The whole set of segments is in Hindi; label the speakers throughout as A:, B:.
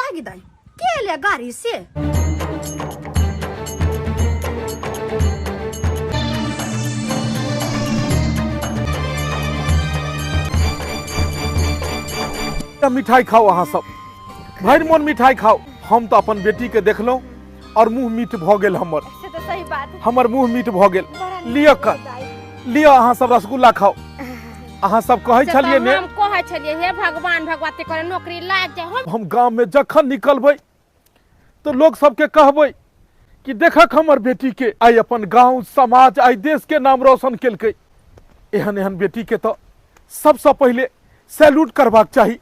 A: दागी दाई के ले गाड़ी से
B: मिठाई खाओ अहाँ सब भर मन मिठाई खाओ। हम तो अपन बेटी के देखलो और मुंह मीठ भ गेल हमर।
A: से तो सही बात है।
B: हमर मुंह मीठ भ गेल। लियो अहाँ सब रसगुल्ला खाओ। अहाँ सब कहे छलिए ने
C: हम कहे छलिए हे भगवान भगवती करे नौकरी लाग जाए।
B: हम गांव में जखन निकलबै तो लोग सबके कहबै कि देखक हमर बेटी के आई अपन गांव समाज आई देश के नाम रोशन केलकै। एहन एहन बेटी के तो सबसे पहले सैल्यूट करबाक चाहिए।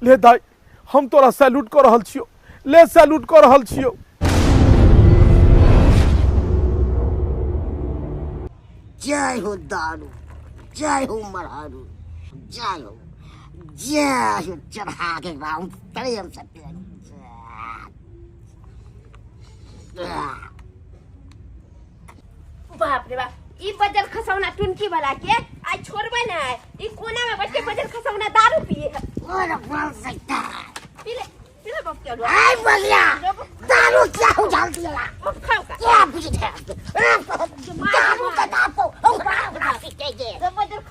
B: ले दाई हम तोरा सैल्यूट कर रहल छियो। ले सैल्यूट कर रहल छियो।
D: जय हो दारू, जय हो मरहारू, जय हो चढ़ा के गाँव प्रेम से
C: बाप रे बाप ई बजल खसौना टुनकी वाला के आज छोड़बे ना। ई कोना में बैठ के बजल खसौना दारू पिए है।
D: और बोल सकता
C: पीले पीले बाप के
D: आई बोलिया दारू क्या हो डाल दिया
C: खाओ का
D: क्या बुझे है दारू का नापो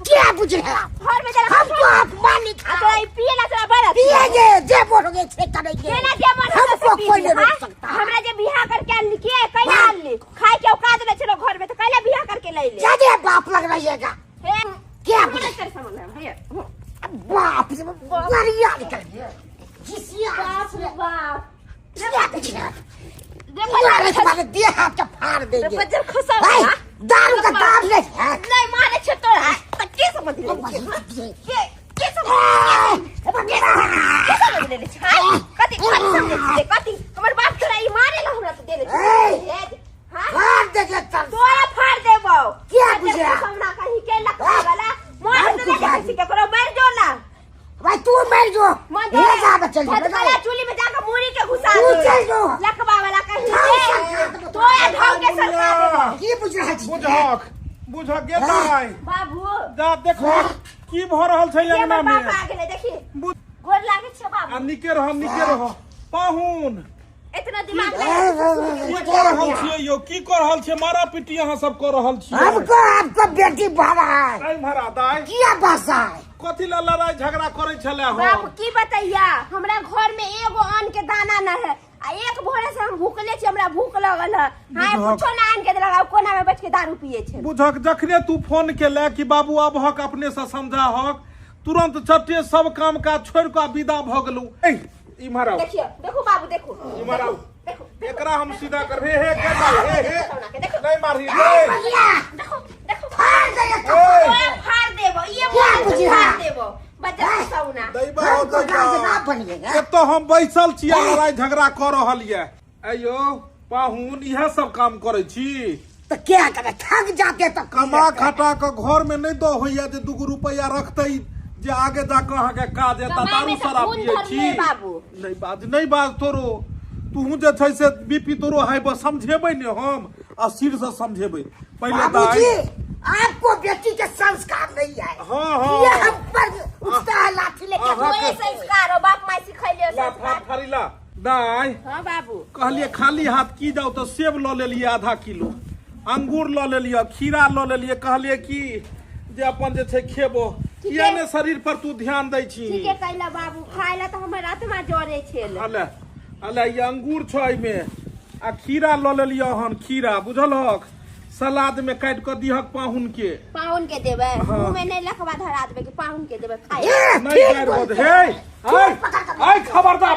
D: क्या बुझे है
C: घर में जरा
D: हमको अपमान नहीं खा
C: तो ई पिएला से बड़ा
D: पिएगे जे बोलोगे छे करेंगे
C: केना जे मन
D: हमको कोई नहीं रोक सकता।
C: हमरा जे बियाह करके आनली के कैला आनली खाए के औकात में चलो घर में तो कैला बियाह करके ले ले
D: जादे बाप लग रहिएगा क्या
C: बुझे तेरे समझ में है
D: बाप रे बढ़िया निकल गया जिसिया
C: बाप रे बाप
D: क्या बुझे है मारे तुम्हारे दिए हाथ का फाड़ देंगे
C: बजर खसौना
D: दारू का दाम नहीं है
C: नहीं मारे छे तो है के समझ ले के समझ ले कति कति हमर बाप तोरा ई मारे ला हमरा तो दे ले हां
D: फाड़ देंगे
C: तोरा फाड़ देबो
D: क्या बुझे
C: खसौना कहीं के लखा वाला मार दे किसी के करो मर जो ना
D: भाई तू मर जो ये जा बच्चा
C: भटकला चूली में जाकर मुड़ी के घुसा
D: तू चल जो
C: लखबा वाला कहीं के तोरा ढंग के सरकार देबो
D: की बुझ रहा है
B: बुझक गे दाई
C: बाबू
B: जा देखो की भ रहल छै अंगना में।
C: बाप आ गेले देखी गोर लागे छे बाबू
B: आ निके रह पाहुन
C: इतना दिमाग
B: की कर रहल छियै यो की कर रहल छियै मारा पीटी अहाँ सब कर रहल छियै।
D: हमको आपका बेटी भरा है
B: नहीं भरा दाई
D: किया बसा है
B: कथि ला लड़ाई झगड़ा करे छले
C: बाप
B: हम
C: की बतैया हमरा घर में एगो अन्न के दाना न है आ एक भोरे से हम भूखले छी हमरा भूख लगल है हां कुछो ना आन के देलक कोना में बैठ के दारू पिए छे।
B: बुझक जखने तू फोन केले कि बाबू अब हक अपने से समझा हक तुरंत चट्टे सब काम का छोड़ के विदा भ गेलू। ई मारा
C: देखियो देखो बाबू देखो
B: ई मारा
C: देखो
B: एकरा हम सीधा करबे हे के नहीं मारही
C: देखो देखो
D: फाड़ देंगे
C: फाड़ देबो ये फाड़ देबो बच्चा सौना
B: दैबा हो
D: तो ना
B: तो
D: बनिएगा
B: तो हम बैसल छियै लड़ाई झगड़ा कर रहल ये अयो पाहुन इहे सब काम करे छी
D: तो क्या करे थक जाते तो
B: कमा खटा के घर में नहीं दो होइया जे 2 रुपया रखते जे आगे जाकर अहाँ के काज एता दारू शराब पिए छी। नहीं बात तोरो तू जे छै से बीपी तोरो हाई बस समझेबै ने हम आ सिर से समझेबै पहले
D: बाबूजी आपको बेटी के संस्कार नहीं है।
B: हाँ
D: ये हम पर उठता है लाठी लेके
C: कोई संस्कार हो बाप माई सिखैले संस्कार
B: फरीला दाई
C: हां बाबू
B: कहलिए खाली हाथ की जाओ तो सेब ल लेलिए आधा किलो अंगूर ल लेलिए खीरा ल लेलिए कहलिए कि जे अपन जे छै खेबो किया ने शरीर पर तू ध्यान दै छी।
C: ठीक है कैला बाबू खाइला तो हमर आत्मा जरे छेले
B: अले ये अंगूर छ एमे आ खीरा ल लेलिए हन खीरा बुझल हक सलाद में काट के दिहक पाहुन के
C: देबे मुंह में नहीं लखवा धरा देबे कि पाहुन के देबे खाए
B: नहीं कर बोद हे आई खबरदार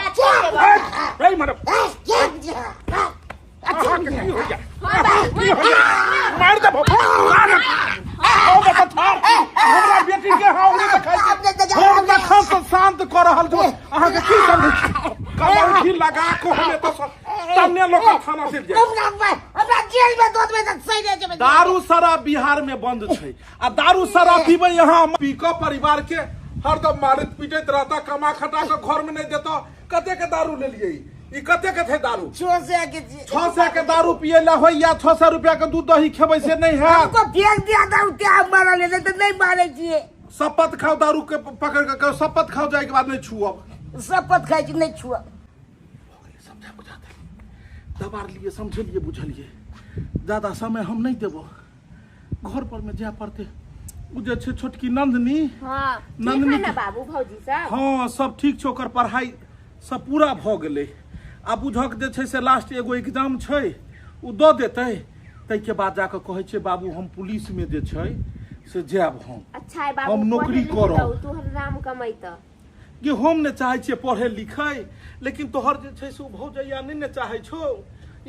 B: ए मर अच्छा की हो गया मार दे ओ बेटा थार हमरा बेटी के हाउरी देखाई हम लखन तो शांत कर रहल जो अहाँ के की समझ कमौठी लगा को हमें तो सामने लोग थाना से
D: हमरा जेल में दो में तक सही रह।
B: दारू शराब बिहार में बंद छै आ दारू शराब पीबे यहाँ पीको परिवार के हरदम मारत पीटत रहता कमा खटा के घर में नहीं देता कते के दारू ले लिए ई कते के थे दारू 600 के दारू पिए ला होय या 600 रुपया के दूध दही खेबै से नहीं है।
D: हमको फेंक दिया दारू ते हम मारा ले तो नहीं मारे छिए।
B: शपथ खाओ दारू के पकड़ के शपथ खाओ जाए के बाद नहीं छुअब
D: शपथ खाई छी नहीं छुआ
B: बुझा बुझा दबार लिए समझलिए बुझलिए ज्यादा समय हम नहीं देबो घर पर में जाए पड़ते उ जे छै छोटकी नंदनी
C: हां
B: नंदनी
C: ठीक है ना बाबू भौजी साहब
B: हाँ सब ठीक छै ओकर पढ़ाई सब पूरा भ गेलै आ बुझक जे छै से लास्ट एगो एग्जाम छै उ दऽ देतै तै के बाद जाके कहै छै बाबू हम पुलिस में जे छै से जाब हम
C: अच्छा है बाबू
B: हम नौकरी करब
C: तू नाम कमाइत
B: कि हम ने चाहे छियै पढ़े लिखे लेकिन तोहर जे छै से भौजैया नहीं ने चाहे छो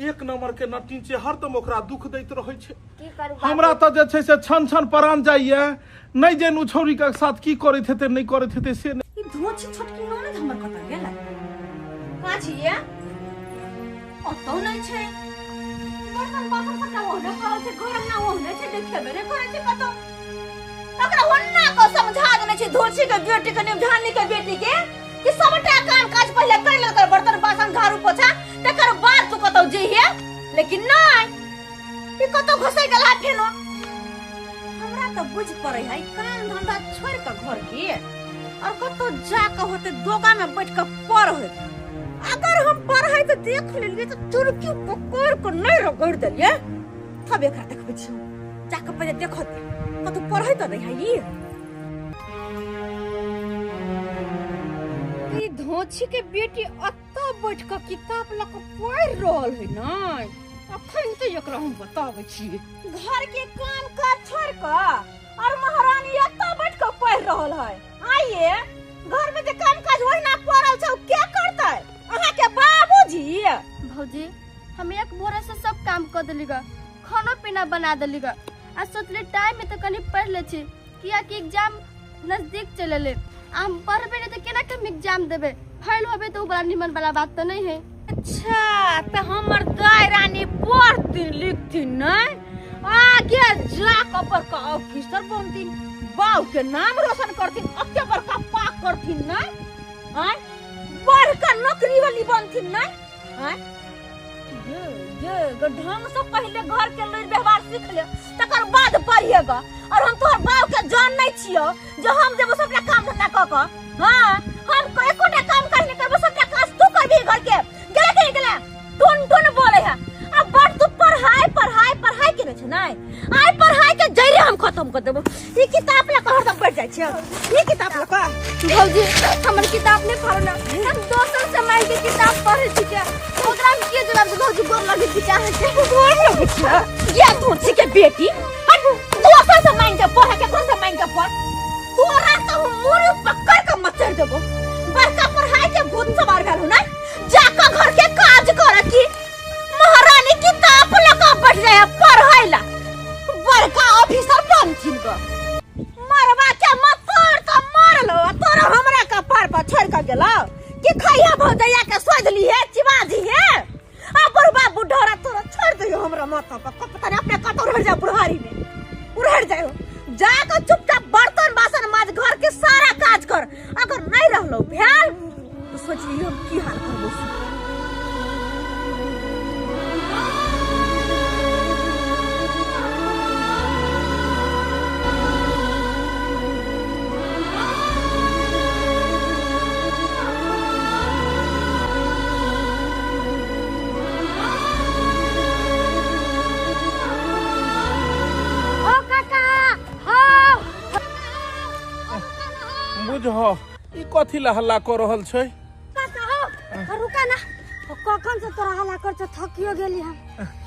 B: एक नंबर के नटी छै हरदम ओकरा दुख दैत रहै छै
C: की करू
B: हमरा त जे छै से छन छन परान जाइए नहीं जेनु छौरी के साथ की करैत हेतै नहीं करैत हेतै से नहीं
C: ई धोची छोटकी ननद हमर कत गेलै का छियै ओतो नै छै बर्तन बासन सबटा ओहने पड़ल छै घर ना ओहने छै देखेबे नै करै छै कतो तकरा ओन्ना को समझा देने छै धोची के बेटी के निमझानी के बेटी के कि सबटा काम काज पहले कर ले कर बर्तन बासन झाड़ू पोछा तकर बाद तू कतो जइहे लेकिन नहीं ई कतो घसै गेला फेनो हमरा त बुझ पड़ै है काम धंधा छोड़ के घर के और कतो जाके होते दोगा में बैठ के पढ़े अगर हम पढ़े तो देख लेलिए तो तुरकी पकड़ के नहीं रगड़ देलिए तब एकरा देखबै छी जाके पहले देखो कतो पढ़े तो नहीं है ई धोची के बेटी अत्ता बैठ के किताब ल के पढ़ रहल है ना अखन तो एकरा हम बताबै छी घर के काम काज छोड़ के और महारानी अत्ता बैठ के पढ़ रहल है आइए घर में जे काम काज ओहिना पड़ल छै क्या करतै अहाँ के बाबूजी
A: भौजी हम एक भोरे से सब काम कर देलीगा खाना पीना बना देलीगा आ सोचले टाइम में तो कनी पढ़ ले छी किया कि एग्जाम नजदीक चले ले हम पढ़बे नहीं तो केना के एग्जाम देबे फेल होबे तो बड़ा निमन वाला बात तो नहीं है
C: अच्छा तो हमर दाई रानी पढ़ती लिखती नहीं आगे जाकर बड़का ऑफिसर बनती बाऊ के नाम रोशन करती अत्ते बड़का पाक करती नहीं हैं बड़का नौकरी वाली बनती नहीं हैं ये ढंग से पहले घर के लोग व्यवहार सीख ले तकर बाद पढ़िएगा और हम तोहर बाऊ के जान नहीं छियो जो हम जब सबटा काम धंधा क के हां हम एकोटा काम करने करबो सबटा काज तू करबी घर के गेले के गेले टुन टुन बोले है अब बड़ तू पढ़ाई के छै नहीं आइ पढ़ाई के जइरे हम खत्म कर देबो ई किताब ल कहर तक बैठ जाय छै ई किताब ल का
A: भौजी हमर किताब नहीं पढ़ना हम दोसर समय के किताब पढ़े छी के ओकरा में के जवाब भौजी गोर लगे की चाहे छै
C: गोर लगे छै ये धोची के बेटी दोसर समय के पढ़े के कोन समय के पढ़ तोरा तो मुंह पकड़ के मचर देबो बड़का पढ़ाई के भूत सवार भेल ना जाका घर के काज कर की महारानी किताब लगा बैठ जाए पढ़ाइला बड़का ऑफिसर बनथिन ग मरवा के मतर का मार लो तोरा हमरा का पार पर छोड़ के गेलो कि खैया भौजैया के सोझली है चिबाजी है आ बड़बा बुढ़ारा तोरा छोड़ दियो हमरा माथा पर पता नहीं अपने कतो रह जा बुढ़ारी में उड़हर जाओ जाके चुपचाप बर्तन बासन माज घर के सारा काज कर अगर नहीं रहलो भेल तो सोच लियो हम की हाल करबो
B: बुझहो ई कथि ला हल्ला कर रहल छै
A: काका हो रुका ना कखन से तोरा हल्ला कर छ थकियो गेली हम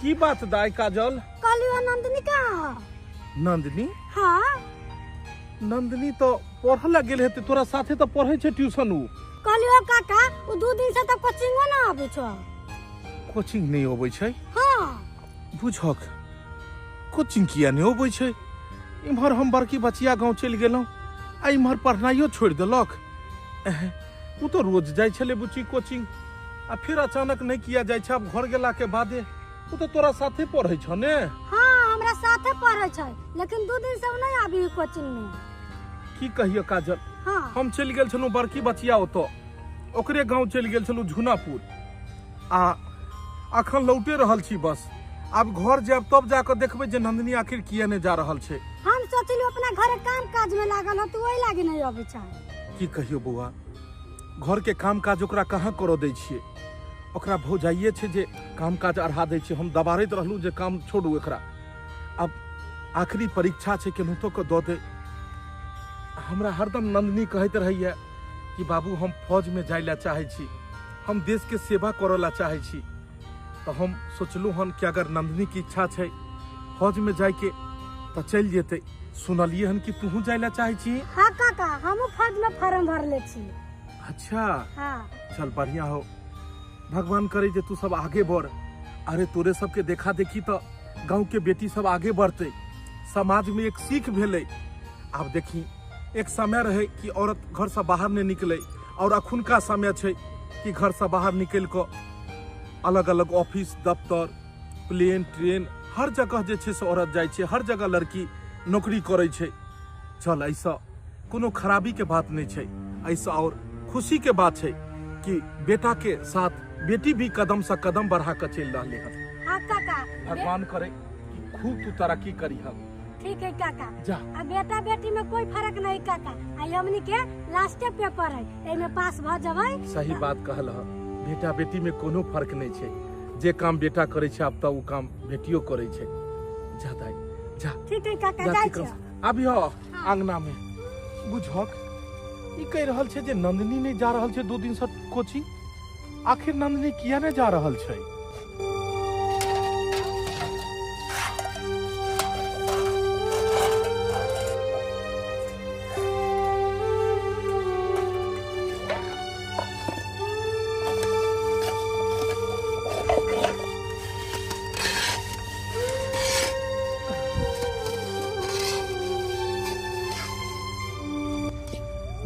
B: की बात दाई काजल
A: कालियो नंदनी कहाँ
B: नंदनी
A: हां
B: नंदनी तो पढ़े ला गेल हेते तोरा साथे तो पढ़े छै ट्यूशन उ
A: कालियो काका उ 2 दिन से तो कोचिंग ना आबै छ
B: कोचिंग नहीं होबै छै
A: हां
B: बुझक कोचिंग किया नहीं होबै छै इम्हर हम बड़की बचिया गांव चल गेलौ आ इम्हर पढ़नाइयो छोड़ देलक उ तो रोज जाय छले बुची कोचिंग आ फिर अचानक नहीं किया जाय छै अब घर गेला के बादे उ तो तोरा साथे पढ़ै छ ने
A: हां हमरा साथे पढ़ै छै लेकिन 2 दिन से नहीं आबी कोचिंग में
B: की कहियो काजल
A: हां
B: हम चल गेल छलु बड़की बचिया ओतो ओकरे गांव चल गेल छलु झुनापुर आ अखन लौटे रहल छी बस अब घर जाब तब जाकर देखबे जे नंदनी आखिर किया ने जा रहल छै
A: हम सोचलियो अपना घरे काम काज में लागल ह तू ओइ लागे नहीं आबै छै
B: की कहियो बौआ घर के काम काज ओकरा कहाँ करो दै छियै ओकरा भौजाइए छै जे काम काज अढ़ा दै छै। हम दबारैत रहलहुँ जे काम छोड़ू एकरा, अब आखिरी परीक्षा छै, केनाहितो कऽ दऽ दे। हमरा हरदम नंदनी कहैत रहैया कि बाबू हम फौजमे जाय लए चाहै छी, हम देशके सेवा करऽ लए चाहै छी। तो हम सोचलहुँ हन कि अगर नंदनी की इच्छा छै फौजमे जायके तो चलि जेतै। सुनलियै हन कि तूहू जाय लए चाहै छी?
E: हाँ काका, हमहू फौज में फॉर्म भरले छी।
B: अच्छा,
E: हाँ
B: चल बढ़िया हो, भगवान करे जे तू सब आगे बढ़। अरे तोरे सबके देखा देखी तो गांव के बेटी सब आगे बढ़ते, समाज में एक सीख भेले। आब देखी एक समय रहे कि औरत घर से बाहर नहीं निकले, और अखुनका समय छै कि घर से बाहर निकल कर अलग अलग ऑफिस दफ्तर प्लेन ट्रेन हर जगह जे छै से औरत जाय छै, हर जगह लड़की नौकरी करे छै। चल ऐसा कोनो खराबी के बात नहीं छै, ऐसा और खुशी के बात है कि बेटा के साथ बेटी भी कदम से कदम बढ़ा कर चल रही है।
E: हाँ काका,
B: भगवान करे कि खूब तू तरक्की करी है।
E: ठीक है काका।
B: जा।
E: अब बेटा बेटी में कोई फर्क नहीं काका, आई हमनी के लास्ट पेपर है, एमे पास भ जबै।
B: सही बात कहल है, बेटा बेटी में कोनो फर्क नहीं छै। जे काम बेटा करे छै अब तो वो काम बेटियो करे छै। जा दाई जा।
E: ठीक है काका,
B: जा
E: जाय
B: ठीक
E: छी।
B: है। अभी हो आंगना में बुझक ई कह रहल छै जे नंदनी नहीं जा रहल छै 2 दिन से कोचिंग। आखिर नंदनी किया नहीं जा रहल छै?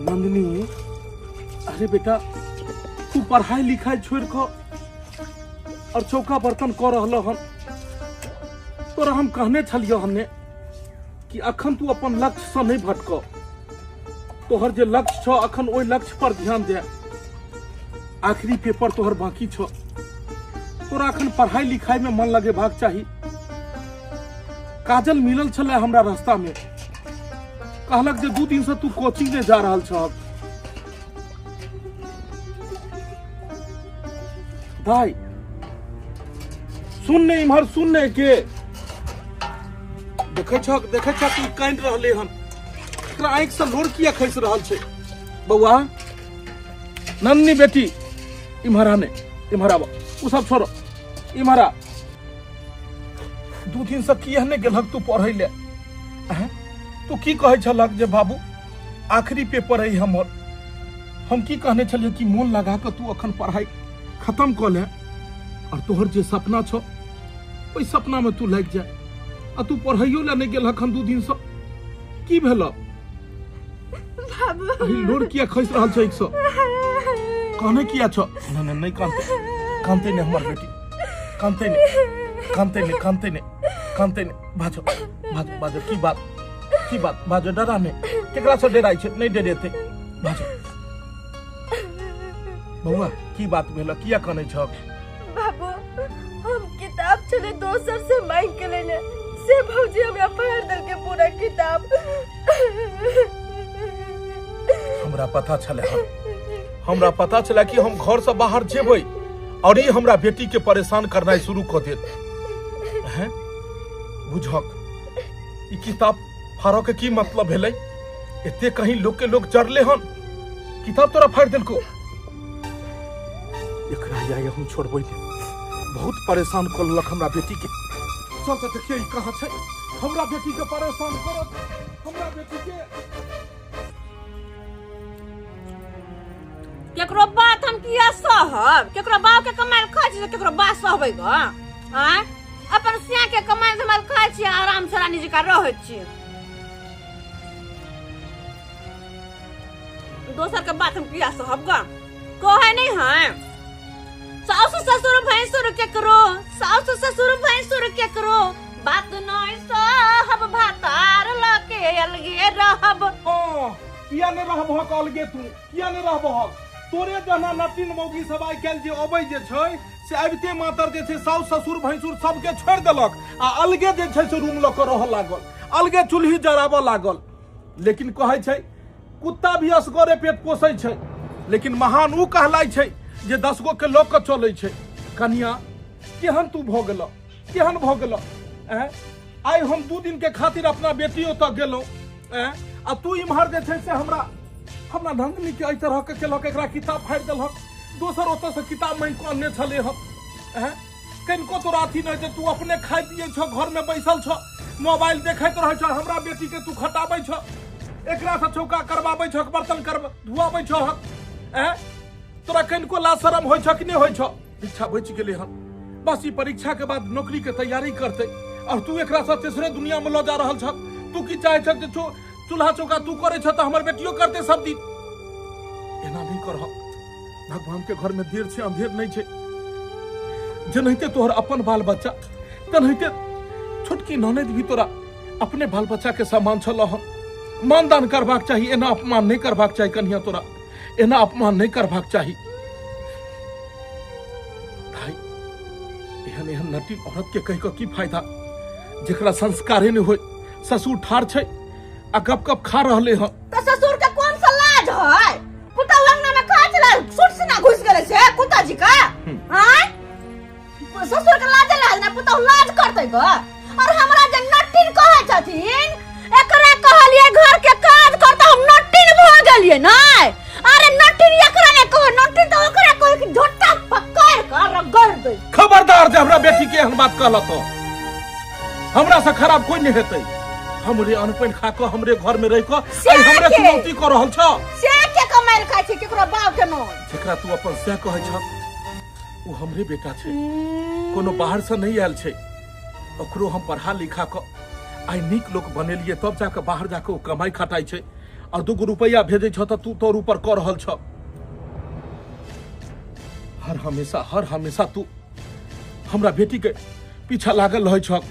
B: नंदनी, अरे बेटा तू पढ़ाई लिखाई छोड़ कर और चौका बर्तन कर रहल हन। तोरा हम कहने छलियो हमने कि अखन तू अपन लक्ष्य से नहीं भटक। तोहर जे लक्ष्य छो अखन ओई लक्ष्य पर ध्यान दे। आखिरी पेपर तोहर बाकी छो, तोरा अखन पढ़ाई लिखाई में मन लगेबाक चाही। काजल मिलल छले हमरा रास्ता में, कहलक जे 2 दिन से तू कोचिंग में जा रहल छ। भाई सुनने इम्हर सुनने के देखे छ तू कांद रहले हन। एकरा आंख से लोर किया खस रहल छै? बउआ नन्नी बेटी इम्हर आने, इम्हर आब, उ सब छोड़ो, इम्हर आ। 2 दिन से किया ने गेलक तू पढ़ै ले? तू की कहे छलक जे बाबू आखिरी पेपर है हमर? हम की कहने छलिए कि मन लगा कर तू अखन पढ़ाई खत्म कर ले, और तोहर जे सपना छो ओई सपना में तू लग जा। आ तू पढ़ाइयो ले नहीं गेल हखन 2 दिन से, की भेल?
A: बाबू
B: लोर किया खस रहल छै? 100 कहने किया छो? नहीं नहीं कांते, कांते ने हमर बेटी, कांते ने, कांते ने, कांते ने, कांते ने। बाजो बाजो बाजो, की बात बाजो, डरा ने, केकरा से डराई छै? नहीं डरेते, बाजो। बउआ की बात भेल, किया कने छक?
A: बाबू हम किताब चले दोसर से मांग के लेने से भौजी हमरा फाड़ दल के पूरा किताब।
B: हमरा पता चले, हमरा पता चला कि हम घर से बाहर जेबै और ये हमरा बेटी के परेशान करना शुरू कर देत हैं। बुझक ई किताब फाड़ो के की मतलब भेलै? एते कहीं लोग के लोग जरले हन, किताब तोरा फाड़ देलको। एकरा या हम छोड़बै ने, बहुत परेशान करलक हमरा बेटी के। चल तो देखिए ई कहां छै, हमरा बेटी के परेशान करत, हमरा बेटी के।
C: केकरो बात हम किया सहब? केकरो बाप के कमाई खाइ छी, केकरो बात सहबै ग? हां अपन सिया के कमाई धमाल खाइ छी, आराम से रानी जी का रहै छी। दोसर के बात हम किया सहब ग? कहै नहीं है सास ससुर भैंसुर केकरो, सास ससुर भैंसुर केकरो बात नहीं सहब, भातार लके अलगे रहब।
B: किया नहीं रहब हक अलगे? तू किया नहीं रहब हक? तोरे जना नटिन मौगी सब आइ काल्हि जे अबै जे छै से आबिते मातर जे छै साउस ससुर भैंसुर सबके छोड़ि देलक आ अलगे जे छै से रूम लऽ कऽ रहऽ लागल, अलगे चूल्ही जराबऽ लागल। लेकिन कहै छै कुत्ता भी असगरे पेट पोसै छै, लेकिन महान ऊ कहलाई छै जे 10 गो के लोग के चले छे। कनिया केहन तू भ गेल, केहन भ गेल? आई हम 2 दिन के खातिर अपना बेटी ओतऽ गेलहुँ, आ तू इम्हर जे छै से हमरा नंदनी के एहि तरह के केलक, एकरा किताब फाड़ि देलक, दोसर ओतऽ से किताब मांगि कऽ अनने छले हम। कनिको तोरा अथी नहि जे तू अपने खाइ पियै छ, घर में बैसल छ, मोबाइल देखैत रहै छ, हमरा बेटी के तू खटाबै छ, एकरा से चौका करबाबै छ, बर्तन धुआबै छ। तोरा कनिको लाज शरम होइ छ कि नहीं होइ छ? परीक्षा बचि गेलै हन, बस ई परीक्षा के बाद नौकरी के तैयारी करते, और तू एकरा से तेसरे दुनिया में ल जा रहल छ। तू की चाहे छ जे चूल्हा चौका तू करे छ त हमर बेटियो करते सब दिन? एना नहीं करह। भगवान के घर में देर से अंधेर नहीं छे। जनहिते तोहर अपन बाल बच्चा, तनहिते छोटकी ननद भी तोरा अपने बाल बच्चा के समान छल हन। मानदान करबाक चाहिए, एना अपमान नहीं करबाक चाहिए। कन्या तोरा एना अपमान नहीं करबाक चाहिए। भाई एहन एहन नटी औरत के कह के की फायदा, जेकरा संस्कारे नहीं होय। ससुर ठार छे आ गप गप खा रहले हन।
C: तो ससुर के कौन सा लाज है? पुता अंगना में कहा चला सुट से ना घुस गेले से पुता जी का? हां ससुर के लाज ना, पुता लाज करते ग। और हमरा जे नटिन कहै छथिन, एकरे कहलिए घर के काज करता हम नटिन भ गेलिए नै। अरे नटिन एकरा ने कहो, नटिन तो ओकरा कहो कि झोटा पकड़ कर रगड़ दे।
B: खबरदार जे हमरा बेटी के एहन बात कहल तो हमरा से खराब कोई नहीं हेतै। हमरे अनपन खा के हमरे घर में रह के हमरे चुनौती कर रहल छ।
C: से के कमाइल खाइ छै केकरो बाप के न?
B: जेकरा तू अपन से कहै छ वो हमरे बेटा छे, कोनो बाहर से नहीं आयल छे। ओकरो हम पढ़ा लिखा के आई नीक लोग बनेलिए, तब जाके बाहर जाके कमाई खटाई छे, और 2 रुपया भेजे छ त तू तोर ऊपर कर रहल छ। हर हमेशा तू हमरा बेटी के पीछा लागल रहे छ।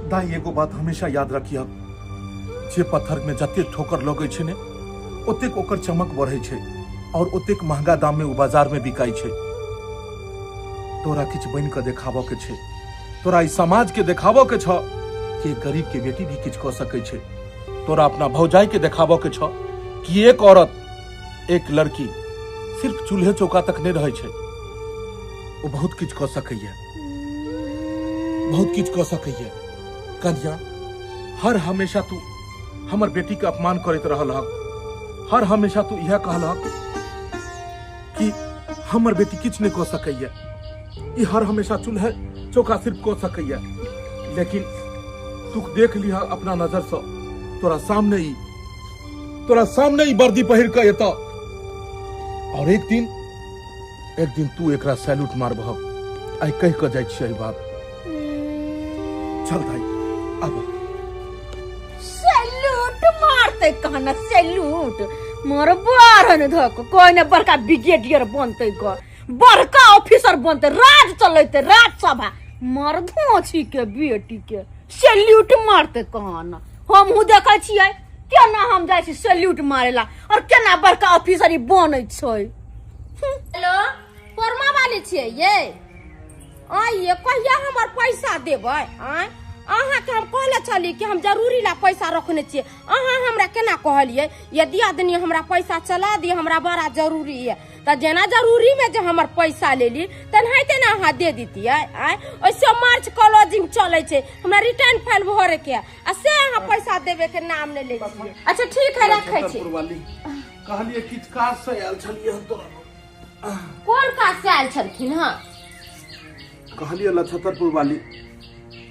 B: दाई एगो बात हमेशा याद रखिए, जे पत्थर में जते ठोकर लगे छे ने ओतेक ओकर चमक बढ़े छे, और ओतेक महंगा दाम में बाजार में बिकाई छे। तोरा किछ बन के देखाबो के छे, तोरा इस समाज के देखाबो के छ कि गरीब के बेटी भी किछ कर सके छे। तोरा अपना भौजाई के देखाबो के छ कि एक औरत, एक लड़की सिर्फ चूल्हे चौका तक नहीं रहे छे, वो बहुत किछ कर सकैया, बहुत किछ कर सकैया। कन्या हर हमेशा तू हमर बेटी के अपमान करत रहल हक। हर हमेशा तू यह कहलक कि हमर बेटी किछ नहीं कर सकैया, ई हर हमेशा चूल्हे चौका सिर्फ कर सकैया। लेकिन तू देख लिहा अपना नजर से, तोरा सामने ही वर्दी पहिर के एता, और एक दिन तू एकरा सैल्यूट मारबह। आई कह के जाय छियै बात। चल भाई अब
C: सैल्यूट मारते कहना, सैल्यूट मोर बारन धक कोई ने बड़का ब्रिगेडियर बनते ग, बड़का ऑफिसर बनते, राज चलते, राजसभा। मर धोछी के बेटी के सैल्यूट मारते कहना। हम हूँ देखै छियै केना हम जाइ छी सैल्यूट मारेला, और केना बड़का ऑफिसर बनै छै। हेलो फर्मा वाली छियै ये? आइए कहिया हमर पैसा देबै? अहाँ के हम कहले छली कि हम जरूरी ला पैसा रखने छियै, अहाँ हमरा केना कहलिए? यदि आदमी हमरा पैसा चला दिए, हमरा बड़ा जरूरी है, त जेना जरूरी में जे हमर पैसा लेली तेनाहिते ना अहाँ दे दीतियै। ओइसे मार्च क्लोजिंग चले छै, हमरा रिटर्न फाइल भरे के, आ से अहाँ पैसा देबे के नाम ने लै छियै। अच्छा ठीक है रखै छी।
B: कहलिए किछ काज से आयल छलिए हम तोरा।
C: कोन काज से आयल छलखिन? हां
B: कहलिए लछतरपुर वाली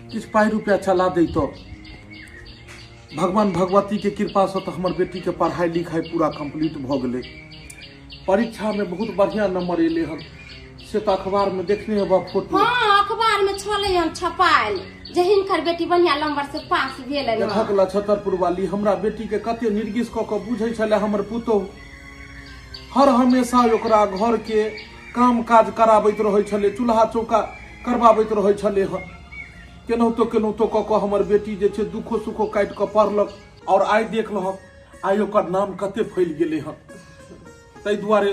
B: किछ पाई रुपया चला दे तो भगवान भगवती के कृपा से तो हमर बेटी के पढ़ाई लिखाई पूरा कंप्लीट भ गेले। परीक्षा में बहुत बढ़िया नंबर एले हन, से तो अखबार में देखने हेबा फोटो।
C: हां अखबार में छले हन छपायल जे हिनकर बेटी बढ़िया नंबर से पास भेल है।
B: देखक लछतरपुर वाली हमरा बेटी के कते निर्गिस क के बुझै छले हमर पुतौ। हर हमेशा ओकरा घर के काम काज कराबैत रहै छले, चूल्हा चौका करबाबैत रहै छले हन। केनाहितो क के हमर बेटी जे छै दुखो सुखो काटि के पढ़लक, और आइ देख लहक आइ ओकर नाम कते फैल गेलै हन। ताहि दुआरे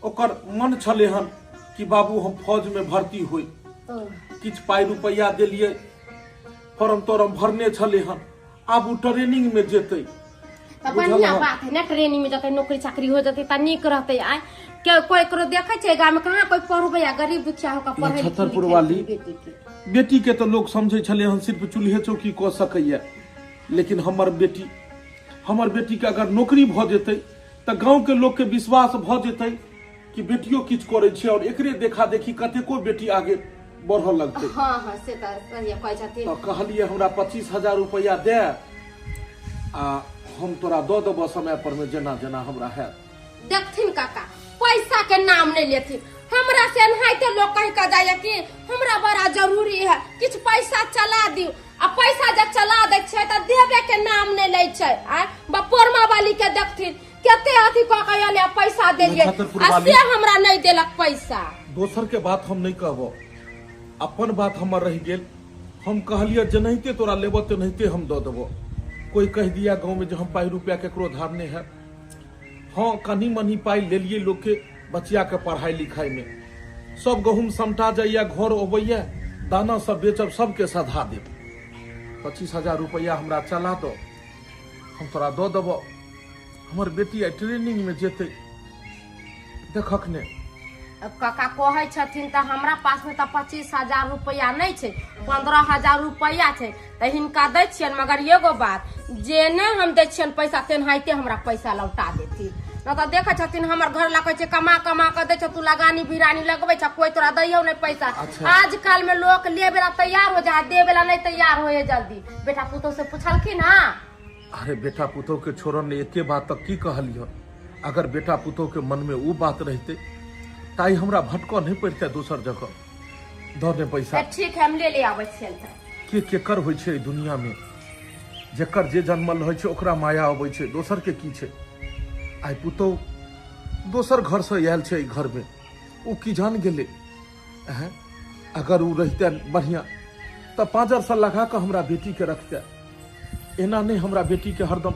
B: ओकर मन छले हन कि बाबू हम फौज में भर्ती होई। किछ पाई रुपया देलिए, फॉर्म तोरम भरने छले हन, आब उ ट्रेनिंग में जेतै।
C: तो बढ़िया बात है ना, ट्रेनिंग में जते नौकरी चाकरी हो जते त नीक रहते। आय के कोई करो देखे छे गांव में कहां कोई पढ़बे या गरीब दुखिया हो का पढ़े
B: छतरपुर वाली बेटी के तो लोग समझे छले हन सिर्फ चूल्हे चौकी क सकैया, लेकिन हमर बेटी के अगर नौकरी भ जेतै त गांव के लोग के विश्वास भ जेतै कि बेटियो किछ करे छै और एकरे देखा देखी कतेको बेटी आगे बढ़ लगतै।
C: हां से त सही कहै छथिन।
B: तो कहलिए हमरा 25,000 रुपया दे आ हम तोरा दो देबो समय पर में जेना जेना हमरा है।
C: देखथिन काका पैसा के नाम नहीं लेथिन, हमरा से नहाइते लोग कह के जाय कि हमरा बड़ा जरूरी है किछ पैसा चला दियो, आ पैसा जब चला दे छै त देबे के नाम नहीं ले छै। आ बपोरमा वाली के देखथिन केते अथी क के आले पैसा देलिए आ से हमरा नहीं देलक पैसा।
B: दोसर के बात हम नहीं कहबो, अपन बात हमर रह गेल। हम कहलिए जनहिते तोरा लेबो त नहिते हम दो देबो। कोई कह दिया गांव में जो हम पाई रुपया केकरो धारने है। हाँ कनी मनी पाई ले लिए लोग के बचिया के पढ़ाई लिखाई में, सब गहूम समटा जाइया घर अबैया दाना सब बेचब सबके सधा देब। 25,000 रुपया हमरा चला दो, हम तोरा दो देबो। हमर बेटी आई ट्रेनिंग में जेते देखक ने।
C: काका कहै छथिन त हमरा पास में त 25,000 रुपया नहीं छै, 15,000 रुपया छै त हिनका दै छियन। मगर एगो बात जेने हम दै छियन पैसा तेनाहिते हमरा पैसा लौटा देथिन। न त देखै छथिन हमर घर ला कहै छै कमा कमा के दै छ, तू लगानी भिरानी लगबै छ, कोई तोरा दैयो नहीं पैसा। आजकल में लोग ले बेला तैयार हो जा, दे बेला नहीं तैयार होए जल्दी। बेटा पुतो से पूछलखिन हां।
B: अरे बेटा पुतो के छोरन ने एके बात तक की कहलियो। अगर बेटा पुतो के मन में वो बात रहते ताई हमरा भटको नहीं पड़ते दोसर जगह दौड़ने पैसा।
C: ठीक है हम ले आबै छियन।
B: के केकर होइ छै दुनिया में, जेकर जे जन्मल रहै छै ओकरा माया अबै छै, दोसर के की छै। आई पुतो दोसर घर से आयल छै घर में, वो की जान गेले हैं। अगर वो रहते बढ़िया तो 5 साल लगा के हमरा बेटी के रखते, एना नहीं हमरा बेटी के हरदम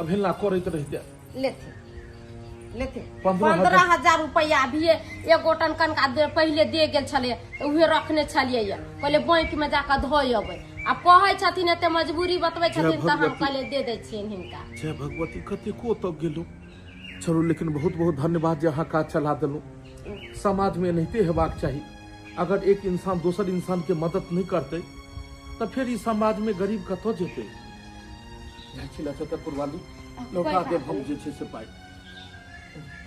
B: अवहेलना करैत रहते।
C: लेते 15,000 रुपया अभी एगो टनकन का पहले दे गेल छले उहे रखने छलिए, कहले बैंक में जाकर धोय अबै। अब कहै छथिन एते मजबूरी बतबै छथिन त हम कहले दे दै छियन हिनका।
B: जय भगवती कतेको तक गेलो। चलो लेकिन बहुत बहुत धन्यवाद जे अहाँ काज चला देलू। समाज में नहिते हेबाक चाही। अगर एक इंसान दोसर इंसान के मदद नहीं करते तो फिर इस समाज में गरीब कतो जेते। छतरपुर वाली लौटा देब हम जे छै से पाई।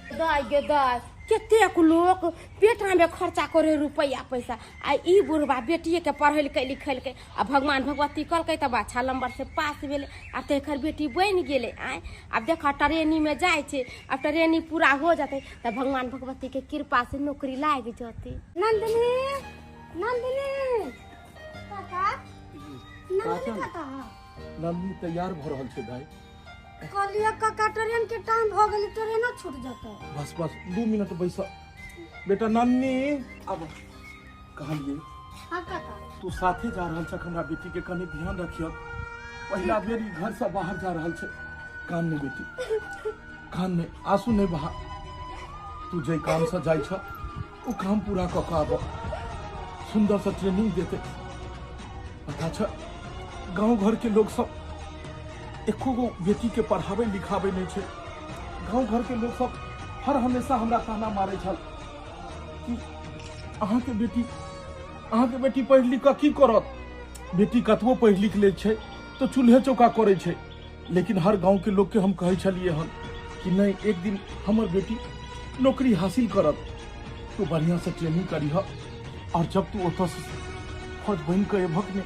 C: दाई गे दाई केतेक लोग पेटा में खर्चा करे रुपया पैसा, आ ई बुढ़वा बेटिए के पढ़ेलकै लिखेलकै आ भगवान भगवती कहलकै त अच्छा नंबर से पास भेले। अब तो एकर बेटी बन गेले। आय अब देख ट्रेनिंग में जाय छै, अब ट्रेनिंग पूरा हो जाते त भगवान भगवती के कृपा से नौकरी लाग जाते।
E: नंदिनी नंदिनी काका नंदिनी काका
B: नंदिनी तैयार भ रहल छै दाई।
E: कहलिए काका ट्रेन के टाइम हो गेल, ट्रेन छूट जाता।
B: बस 2 मिनट बैसा बेटा। नन्नी अब कहलिए
E: हां काका
B: तू साथे जा रहल छ, हमरा बेटी के कनी ध्यान रखियो। पहला बेर ई घर से बाहर जा रहल छै। कान में बेटी कान में आंसू नहीं बहा। तू जे काम से जाय छ वो काम पूरा क के आब। सुंदर से ट्रेनिंग देते। पता छ गांव घर के लोग सब एको गो बेटी के पढ़ावे लिखावे नहीं छै। गांव घर के लोग सब हर हमेशा हमरा ताना मारे छल कि अहाँ के बेटी पढ़ लिख के की करत। बेटी कतबो पढ़ लिख ले छै तो चूल्हे चौका करे छै। लेकिन हर गांव के लोग के हम कहे छलिए हन कि नहीं एक दिन हमर बेटी नौकरी हासिल करत। तू बढ़िया से ट्रेनिंग करी और जब तू ओतऽ से फौज बन के एभक ने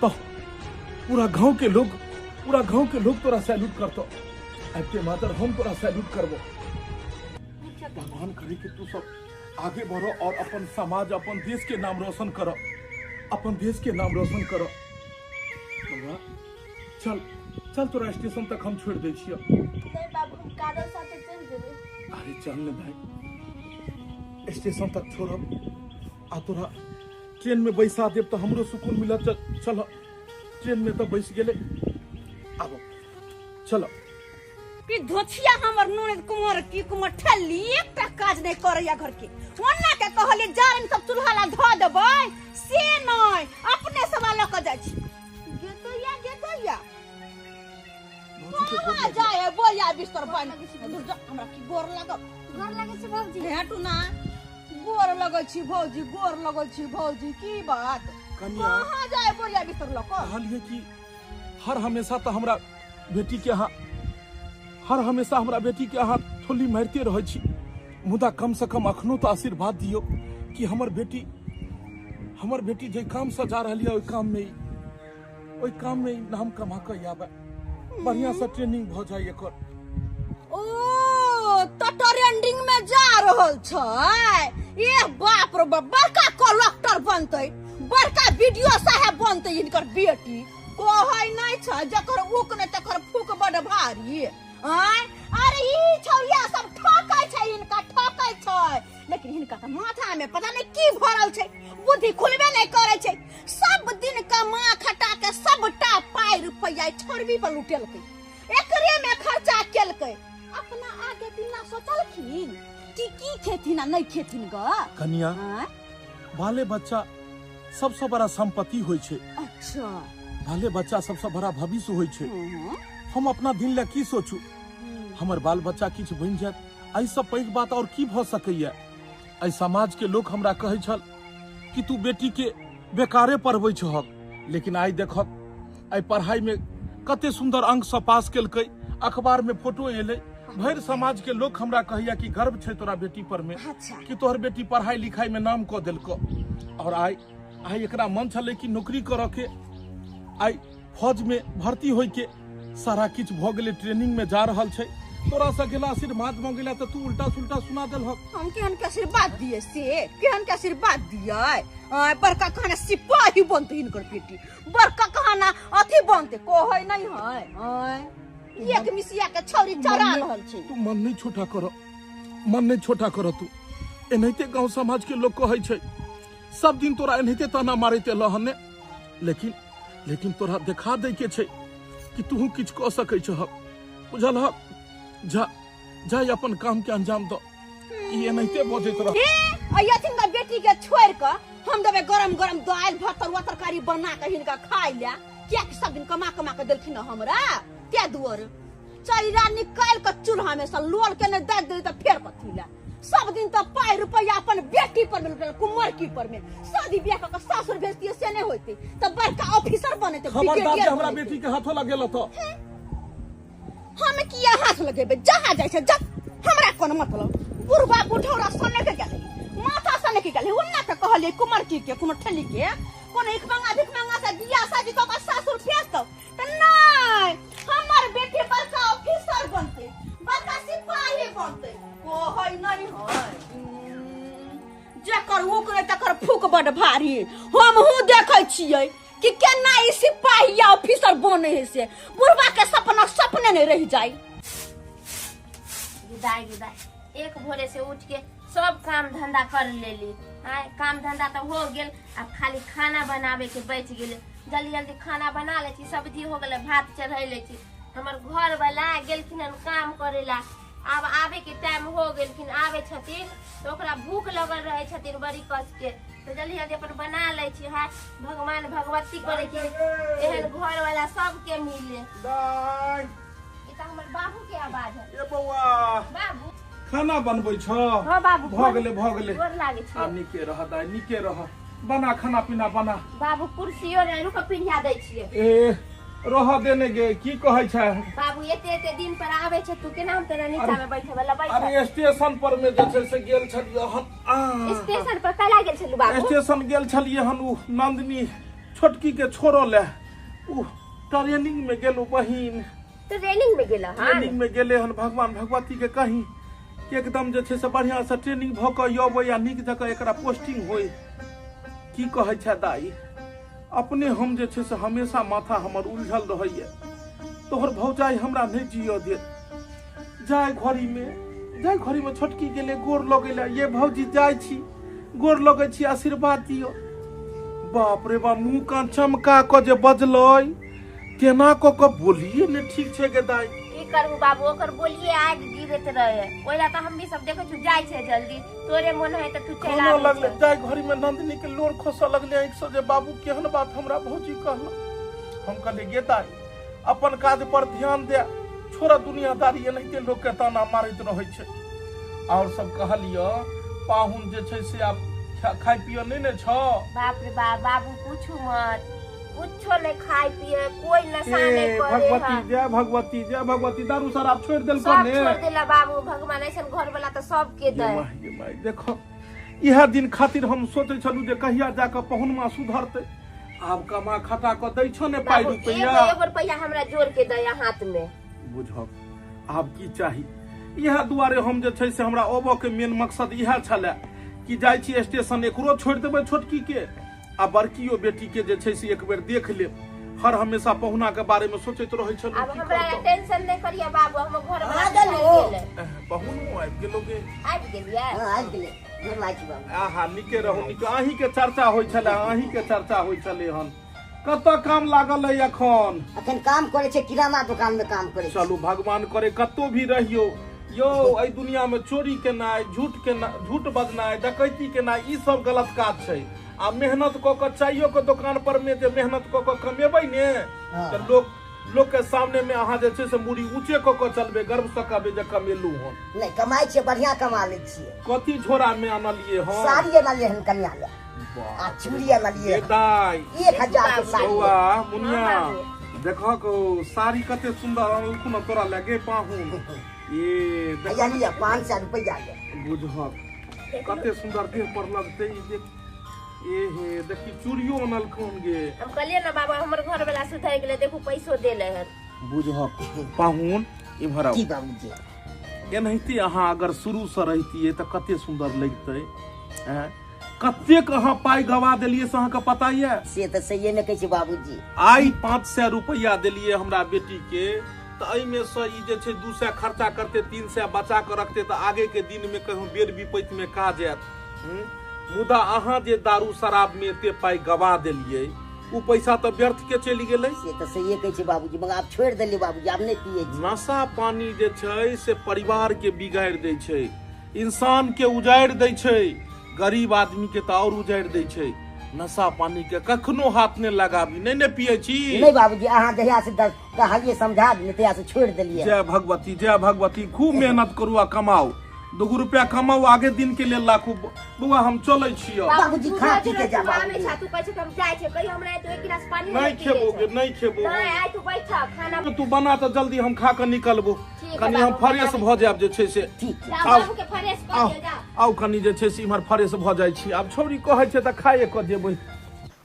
B: तो पूरा गांव के लोग तोरा सैल्यूट करतो। आपके मातर हम तोरा सैल्यूट करबो। भगवान करे कि तू सब आगे बढ़ो और अपन समाज अपन देश के नाम रोशन करो। अपन देश के नाम रोशन करो। चल चल तोरा स्टेशन तक हम छोड़ दै छियो।
A: बाबू कादो साथे चल जेबे।
B: अरे चल ले भाई, स्टेशन तक छोड़ब आ तोरा ट्रेन में बैसा देब तो हमरो सुकून मिलत। चल ट्रेन में तो बैस गेले। आबो चलो।
F: कि धोछिया हमर ननद कुंवर की कुंवर ठल्ली एकटा काज नहीं करैया घर के। ओन्ना के कहलिए जारन सब चूल्हा ला धो देबै से नहीं अपने सवाल क जाय छी। गेतैया
B: भौजी के गोर
F: कहाँ जाए बोरिया बिस्तर बन दूर जा हमरा की गोर लगब
E: गोर लगे छै भौजी
F: भेटू ना गोर लगै छी भौजी गोर लगै छी भौजी की बात
B: कनिया
F: कहाँ जाए बोरिया बिस्तर लऽ कऽ
B: कहलिए कि हर हमेशा तो हमरा बेटी के यहाँ ठोली मारते रहे छी मुदा कम से कम अखनो तो आशीर्वाद दियो कि हमर बेटी जे काम से जा रही है ओई काम में नाम कमा के आवे बढ़िया से ट्रेनिंग भ जाए एकर
F: ओ तो ट्रेंडिंग में जा रहल छै ए बाप रे बाप बड़का कलेक्टर बनतै बड़का वीडियो साहब बनतै इनकर बेटी कहै नहीं छै जकर उक ने तकर फूक बड़ भारी अरे ई छौरिया सब ठोकै छै इनका ठोकै छै लेकिन इनका त माथा में पता नहीं की भरल छै बुद्धि खुलबे नहीं करे छै सब दिन का माँ खटा के सबटा पाई रुपया छोरबी पर लुटेलकै एकरे में खर्चा केलकै अपना आगे दिना सोचलखिन कि की खेथिन आ नहीं खेथिन ग
B: कनिया बाले बच्चा सबसे बड़ा संपत्ति होय छै
F: अच्छा
B: बाले बच्चा सबसे बड़ा भविष्य होय छै हम अपना दिन ले की सोचू हमर बाल बच्चा किछ बन जात आई सब पैघ बात और की भ सकैया आई समाज के लोग हमरा कहै छल कि तू बेटी के बेकारे पढ़बै छहक लेकिन आई देखक आई पढ़ाई में कते सुंदर अंक से पास केलकै अखबार में फोटो एलै भर समाज के लोग हमरा कहैया कि गर्व छै तोरा बेटी पर में कि तोहर बेटी पढ़ाई लिखाई में नाम क देलको और आई एकरा मन छलै कि नौकरी करऽ के आई फौज में भर्ती होय के सारा किछ भ गेलै ट्रेनिंग में जा रहल छै तोरा से गेला आशीर्वाद मांगेला त तू उल्टा सुल्टा सुना देलहक
F: हम केहन के आशीर्वाद दिए से केहन के आशीर्वाद दिए बड़का कहना सिपाही बनते इनकर बेटी बड़का कहना अथी बनते कहै नहीं है एक मिसिया के छौरी चरा रहल छै
B: तू मन नहीं छोटा कर तू एनाहिते गांव समाज के लोग कहै छै सब दिन तोरा एनाहिते ताना मारते लहने लेकिन तोरा देखा दे के छै कि तू किछ क सकै छह बुझल ह जा अपन काम के अंजाम दो ई एनाहिते बजैत रह
F: अयथिन का बेटी के छोड़ के हम देबे गरम गरम दाल भात तरुआ तरकारी बना के हिनका खाइ ले क्या कि सब दिन कमा के देलखिन हमरा क्या दुआर चैरा निकाल के चूल्हा में से लोल के ने दे दे त फेर कथी ले सब दिन तो पाई रुपया अपन बेटी पर मिल कुमार की पर में शादी ब्याह का सासुर भेजती से नहीं होती तो बड़का ऑफिसर बने थे
B: खबरदार हमरा बेटी के हाथों लगेला तो
F: हम किया हाथ लगेबे जहां जाय छै जा हमरा कोन मतलब बुढ़वा बुढ़ौरा सने के गेलै माथा सने के गेलै उन्ना के कहलिए कुमार की के कोनो ठल्ली के कोनो एक मंगा से बियाह शादी क सासुर भेज दो त नहीं हमर बेटी बड़का ऑफिसर बनते बड़का सिपाही बनते कहै नहीं है जेकर ओकरे तकर फूक बड़ भारी हमहू देखै छियै कि केना ई सिपाही या ऑफिसर बने है से बुढ़वा के सपने नहीं रह जाए
A: विदाई एक भोरे से उठ के सब काम धंधा कर लेली काम धंधा तो हो गेल अब खाली खाना बनावे के बैठ गेले जल्दी खाना बना ले छी सब्जी हो गेले भात चढ़ै ले छी हमर घर वाला गेलखिन काम करेला अब आवे के टाइम हो गेलखिन आवे छथिन तो ओकरा भूख लगल रहे छथिन बड़ी कस के तो जल्दी अपन बना ले छी भगवान भगवती करे के एहन घर वाला सबके मिले ई त हमर बाबू के आवाज है
B: ए बौआ
A: बाबू
B: खाना बनबै छ
A: हां बाबू
B: भ गेले
A: गोर लागे छी
B: आ निके रह बना खाना पीना बना
A: बाबू कुर्सियो रे रुक पिन्हा दै छियै
B: ए रह देने गे की कहै छै
A: बाबू एते दिन पर आवे छै तू केना हम तेरा नीचा में बैठे वाला बैठ
B: अरे स्टेशन पर में जे छै से गेल छलिए हन
A: स्टेशन पर कला गेल छलु बाबू
B: स्टेशन गेल छलिए हन उ नंदनी छोटकी के छोरो ले उ ट्रेनिंग में गेलु बहिन
A: ट्रेनिंग में गेल हन
B: ट्रेनिंग में गेले हन भगवान भगवती के कहीं एकदम जे छै से बढ़िया से ट्रेनिंग भ के यबै या नीक जका एकरा पोस्टिंग होय की कहै छै दाई अपने हम जे छै से हमेशा माथा हमर उलझल रहैया तोहर भौजाई हमरा नहीं जियो दे जाय घड़ी में छोटकी गेले गोर लगेला ये भौजी जाय छी गोर लगे छी आशीर्वाद दियो बाप रे बा मुंह कान चमका के जे बजलै केना को बोलिए ने ठीक छै गे दाई
A: की करू बाबू ओकर बोलिए आग गिरत रहे ओइला त हम भी सब देखै छु जाय छै जल्दी तोरे मन है त तू चला
B: कोनो लगले जाय घड़ी में नंदनी के लोर खोसा लगले एक सो जे बाबू केहन बात हमरा भौजी कहला हम कहले गे दाई अपन काज पर ध्यान दे छोरा दुनियादारी एनाहिते लोग के ताना मारैत रहै छै। और सब कहलियो पाहुन जे छै से आब खाय पियो नहीं ने छ।
C: बाप रे बाप बाबू पूछू मत, कुछो नहीं खाए पिए, कोई नशा नहीं करे।
B: भगवती जय भगवती जय भगवती, दारू शराब छोड़ देल
C: सब
B: ने।
C: छोड़ देला बाबू, भगवान ऐसन घर वाला तो सब के दे।
B: ये माय देखो यह दिन खातिर हम सोचे छलू जे कहिया जाकर पहुनमा सुधरते। आब कमा खटा क दै छ ने पाई रुपया,
C: एगो रुपया हमरा जोड़ के दे हाथ में।
B: बुझब आब की चाही। यह दुआरे हम जे छै से हमरा ओबो के मेन मकसद यह छले कि जाय छी स्टेशन एकरो छोड़ देबै छोटकी के आ बड़कियो बेटी के जे छै से एक बेर देख ले। हर हमेशा पहुना के बारे में सोचैत रहै छलू।
C: अब हमरा टेंशन नहीं करिया बाबू, हम घर वाला
B: पहुनो आबि गेलोगे।
C: आबि गेलिए
D: आबि गेलै गोर लागि बाबू।
B: आहा निके रहू निके, अहीं के चर्चा होय छले, अहीं के चर्चा होय छले हन। कत काम लागल है अखन
D: काम करे छै, किराना दुकान में काम करे।
B: चलू भगवान करे कतो भी रहियो यो, एहि दुनिया में चोरी केनाइ, झूठ बजनाइ, डकैती केनाइ ई सब गलत काज छै। आ मेहनत क के चाइयो के दुकान पर में जे मेहनत क के कमेबै ने त लोग के सामने में अहाँ जे छै से मुड़ी ऊंचे क के चलबे, गर्व से कहबे जे कमेलू हन।
D: नहीं कमाई छै, बढ़िया कमा लै छियै।
B: कथी झोरा में आनलिए हन?
D: साड़ी आनलिए हन कन्या ले, आ चूड़ी आनलिए
B: दाई
D: 1000 के साड़ी।
B: बौआ मुनिया देखो को साड़ी कते सुंदर आनलखु न तोरा लगे पाहुन। ये
D: देखलिए 500 रुपया ले।
B: बुझब कते सुंदर देह पर लगते ई देख। ए हे देखी चूड़ियो आनलखुन गे।
C: हम कहलिए ना बाबा हमर घर वाला सुधर गेले, देखो पैसो देले है।
B: बुझब पाहुन इम्हर आओ।
D: की बाबूजी
B: एनाहिते अहाँ अगर शुरू से रहतिए त कते सुंदर लगते। हैं कते अहाँ पाई गवा देलिए से अहाँके पता ये?
D: से त सही ने कहै छै बाबूजी।
B: आई 500 रुपया देलिए हमरा बेटी के, तो एहि में से ई जे छै 200 खर्चा करते, 300 बचा के रखते तो आगे के दिन में कहूँ बेर विपैत में का जायत। मुदा अहाँ जे दारू शराब में एते पाई गवा देलिए उ पैसा तो व्यर्थ के चली गेलै।
D: से त सही कहै छै बाबूजी, मगर आप छोड़ देलिए बाबूजी, आप नहीं पिए छी।
B: नशा पानी जे छै से परिवार के बिगाड़ दै छै, इंसान के उजाड़ दै छै, गरीब आदमी के तो और उजाड़ दै छै। नशा पानी के कखनो हाथ ने लगाबी, नहीं ने पिए छी।
D: नहीं बाबूजी, अहाँ जहिया से कहलिए समझा दिए तहिया से छोड़ देलिए।
B: जय भगवती जय भगवती, खूब मेहनत करू आ कमाओ, 2 रुपया कमाओ, आगे दिन के लेल लाखू। बुआ हम चलै छियो।
D: बाबूजी खा पी के जा बाबूजी।
C: तू कहै छै हम जाय छै, कहियो हमरा तो एक गिलास पानी
B: नहीं खेबोगे नहीं खेबो।
C: नहीं आइ तू बैठ खाना
B: तू बना तो जल्दी हम खा के निकलबो, कनी हम फ्रेश भ जाब जे छै से।
D: ठीक
C: बाबू के फ्रेश कर दियो जा।
B: आउ कनी जे छै से इम्हर फ्रेश भ जाइ छी। आब छौरी कहै छै त खाए क जेबै।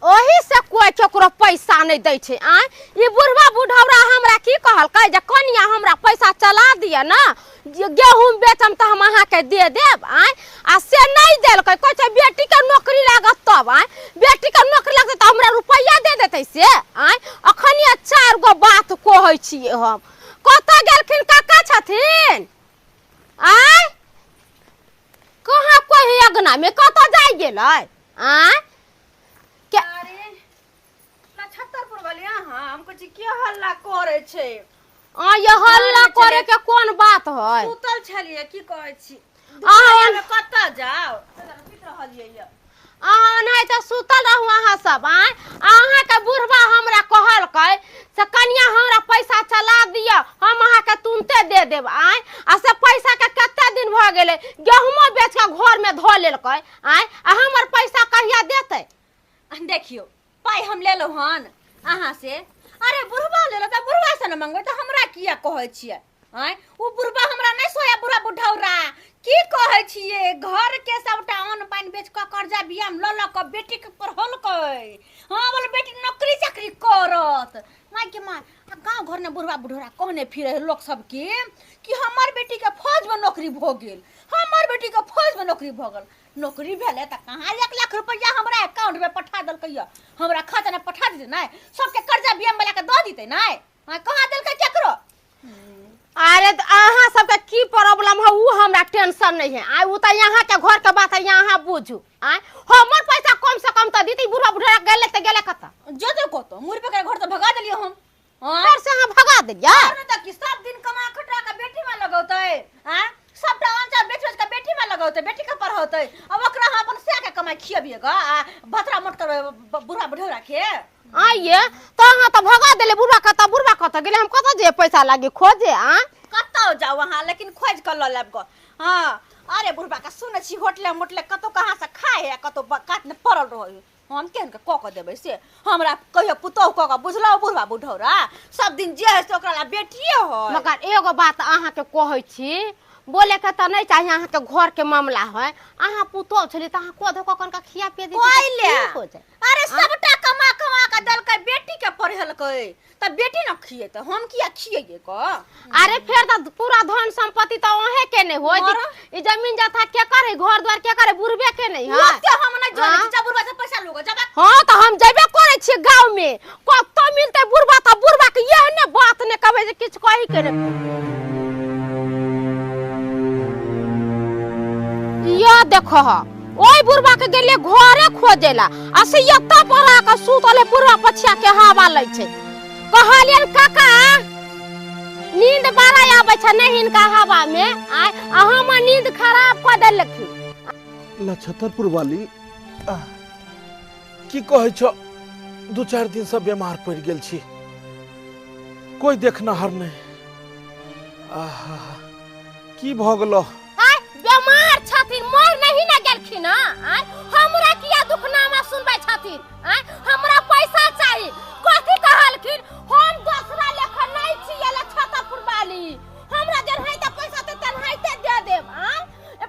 G: ओही से कोई केकरो पैसा नहीं दै छै। आ ई बुढ़वा बुढ़ौरा हमरा की कहलकै जे कनिया हमरा पैसा चला दिया ना, गेहूं बेचम त हम अहाँ के दे देब। आ से नहीं देलकै, कहै छै बेटी के नौकरी लागत तब। बेटी के नौकरी लागत त हमरा रुपया दे देतै से। अखनिया 4 गो बात कहै छियै हम। कत गेलखिन काका छथिन? कहाँ कोई अगना में कत जाय गेलै?
F: छतरपुर वाली हमको जी क्या हल्ला करे छे?
G: ये हल्ला करे के कोन बात है?
F: सुतल छलिए की कहै छी?
G: में
F: कत जाओ सुत रहलिए ये।
G: नहीं तो सुतल रहू अहाँ सब। अहाँ के बुढ़वा हमरा कहलकै से कनिया हमरा पैसा चला दिया, हम अहाँ के तुरंते दे देब। आ से पैसा के कते दिन भ गेलै, गेहूं बेच के घर में धो लेलकै। आ हमर पैसा कहिया देतै?
F: देखियो पाई हम ले लो हन अहाँ से। अरे बुढ़वा ले लो त बुढ़वा से न मांगो त हमरा किया कहै छियै? वो बुढ़वा हमरा नहीं सोया, बुढ़ा बुढ़ौरा की कहै छियै? घर के सबटा अन्न पानी बेच के कर्जा बियाम ल ल के बेटी के पढ़लकै। हां बोले बेटी नौकरी चाकरी करत। माय के माय गांव घर में बुढ़वा बुढ़ौरा कहने फिरे लोग सब के कि हमार बेटी के फौज में नौकरी भ गेल, हमार बेटी के फौज में नौकरी भ गेल। नौकरी भेले त कहां 1 लाख रुपया हमरा अकाउंट में पठा देलकै, हमरा खाता में पठा देते ना, सबके कर्जा बियाम वाला के द देते ना। कहां देलकै केकरो?
G: अरे अहाँ सबके की प्रॉब्लम है वो हमरा टेंशन नहीं है। वो तो यहाँ के घर के बात है, यहाँ बुझू। हमर पैसा कम से कम तो दीदी, बुढ़ा बुढ़ा गेले त गेले कत
F: जो देखो तो मुर पे घर तो भगा देलियो हम।
G: घर से हम भगा देलिया
F: त कि सब दिन कमा खटा के बेटी में लगौतै। सबटा अंचा बेच बेच के बेटी में लगौतै, बेटी के पढ़ौतै। अब ओकरा हम अपन से के कमाई खियबिए ग, भतरा मत कर बुढ़ा बुढ़ौरा के।
G: आइए तो अहाँ तो भगा देले बुढ़वा कत गेले हम कत जे पैसा लागे खोजे आ
F: कतौ जाओ वहाँ लेकिन खोज कर लो लेब गो। हाँ अरे बुढ़बा का सुने छी होटले मोटले कतो कहाँ से खाए है कतो काट ने पड़ल रहो हम केहन के क देबे से हमरा कहियो पुतौ क बुझलो बुढ़वा बुढ़ौरा सब दिन जे है से ओकरा ला बेटिए हो।
G: मगर एगो बात अहाँ के कहै छी बोले के त नहीं चाहिए अहाँ के घर के मामला है अहाँ पुतौ छली त अहाँ को धो कन का खिया पे दे
F: अरे सबटा कमा के दल के बेटी के पढ़ल के त बेटी न खिए त हम किया खिए को।
G: अरे फिर त पूरा धन संपत्ति त ओहे के नहीं होय ई जमीन जथा के करे घर द्वार के करे बुढ़बे के नहीं है
F: ओते हम न जाने छी बुढ़बा से पैसा लोग जब।
G: हां त हम जेबे करे छी गांव में कत मिलते बुढ़बा के यह ने बात ने कहबे जे किछ कहि करे या देखो ओई बुढ़बा के गेले घरे खोजेला आ से यत्ता परा का सुतले बुढ़बा पछिया के हवा लै छै कहलियन काका नींद बड़ा आबै छै नहीं इनका हवा में आ हम नींद खराब क देलखिन।
B: लछतरपुर वाली की कहै छ 2-4 दिन से बीमार पड़ गेल छी कोई देखनहार नहीं आहा की भ गेलो
G: बीमार छथिन मर नहीं ना गेलखिन हमरा किया दुखनामा सुनबै छथिन हमरा पैसा चाहिए कथि कहलखिन हम दूसरा लेखा नहीं छियला छतरपुर वाली हमरा जन है त पैसा त तनहाइते दे देब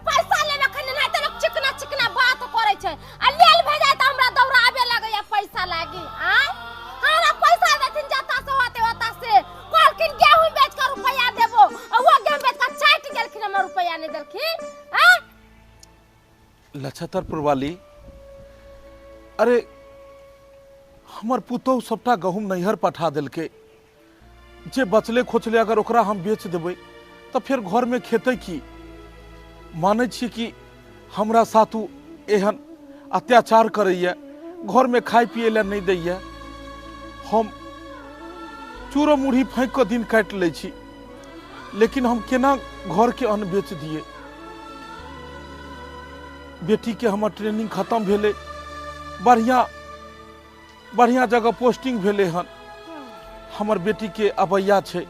G: पैसा लेबे खने नहीं त लोग चिकना बात करे छै आ लेल भेजाय त हमरा दौड़ाबे लगैया पैसा लागी हमरा पैसा देथिन जता से होता से कहलखिन गेहूं बेच कर रुपया देबो आ वो गेहूं बेच कर चाट गेलखिन हमरा रुपया नहीं देलखिन।
B: लछतरपुर वाली अरे हमर पुतौ सबटा गहूम नैहर पठा देलके जे बचले खोचले अगर ओकरा हम बेच देबै तो फिर घर में खेते की माने छी कि हमरा साथू एहन अत्याचार करैया घर में खाए पिए ला नहीं दैया हम चूरो मुढ़ी फेंक के दिन काट ले छी लेकिन हम केना घर के अन्न बेच दिए बेटी के हमर ट्रेनिंग खत्म भेले बढ़िया जगह पोस्टिंग भेले हन हमर बेटी के अबैया छै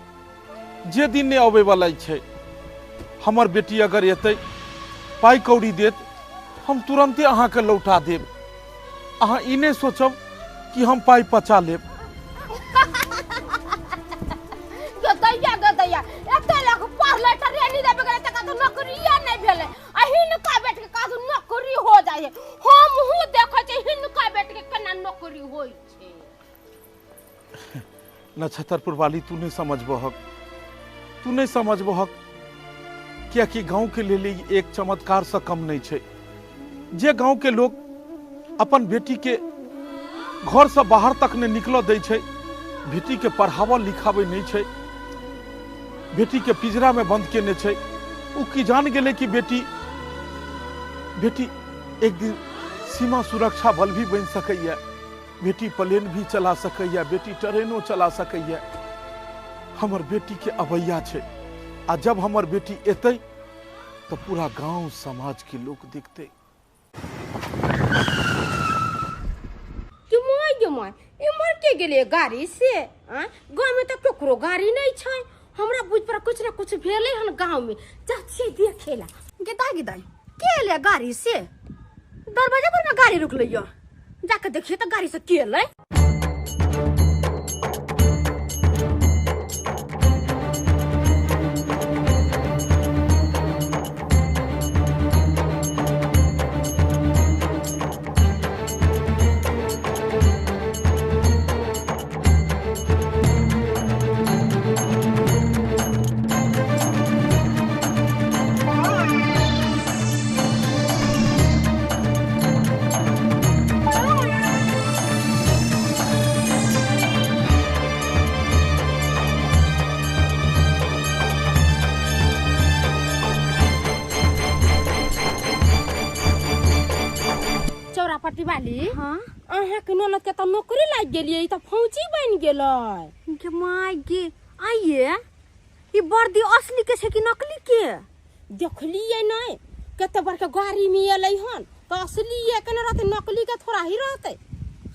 B: जे दिन नहीं अबै वाला छै हमर बेटी अगर एतै पाई कौड़ी देत हम तुरंते अहाँ के लौटा देब अहाँ ई नहीं सोचब कि हम पाई पचा लेब।
G: गदैया एते लोग पढ़ले ट्रेनिंग देबे गेले त कतो नौकरिया नहीं भेले हिनका बेट के काजू नौकरी हो जाय हम हूं देखै छै हिनका बेट के केना नौकरी होय छै।
B: नक्षत्रपुर वाली तू नहीं समझबहक क्या कि गांव के लिए एक चमत्कार से कम नहीं छै जे गांव के लोग अपन बेटी के घर से बाहर तक ने निकल दै छै बेटी के पढ़ावा लिखावे नहीं छै बेटी के पिंजरा में बंद केने छै उ की जान गेले कि बेटी एक दिन सीमा सुरक्षा बल भी बन सकैया बेटी प्लेन भी चला सकैया बेटी ट्रेनो चला सकैया हमर बेटी के अबैया छै आ जब हमर बेटी एतै तो पूरा गांव समाज के लोग देखते
G: इमर के गेले गाड़ी से गांव में तो केकरो गाड़ी नहीं छै हमरा बुझ पर कुछ ना कुछ भेले हन गांव में जाछी देखेला गिदाई के ले गाड़ी से दरवाजा पर ना गाड़ी रुक लियो जाके देखिए तो गाड़ी से के ले पट्टी वाली हां अहाँ के ननद के त नौकरी लाग गेलिए त फौजी बन गेलै के माय गे आइए ई वर्दी असली के छै कि नकली के देखलिए नहीं केते बड़का गाड़ी में एलै हन त असली है के न रहते नकली के थोड़ा ही रहते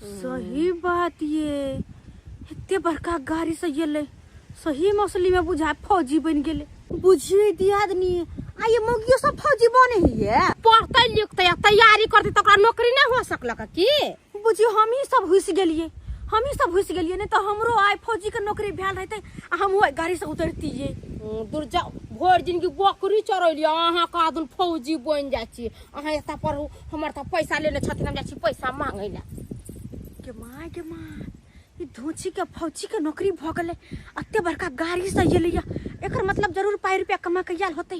E: सही बात ये इतने बड़का गाड़ी से ये ले सही मौसली में बुझा फौजी बन गेले बुझिए दियादनी आ ये मुगियो सब फौजी बने ही है
G: पढ़ते लिखते तैयारी करते तो ओकरा नौकरी नहीं हो सकलक की
E: बुझियो हम ही सब घुस गेलिए नहीं तो हमरो आय फौजी के नौकरी भेल रहते हम वो गाड़ी से उतरतिए
G: दूर जाओ भोर जिनगी बकरी चरैलिए अहाँ का दुन फौजी बन जाइ छी अहाँ एता पर हमर त पैसा लेने छथिन हम जाइ छी पैसा मांगै ला
E: के माँ ई धोची के फौजी के नौकरी भ गेले अत्ते बड़का गाड़ी से ये लिया एकर मतलब जरूर पाई रुपया कमा के आयल होते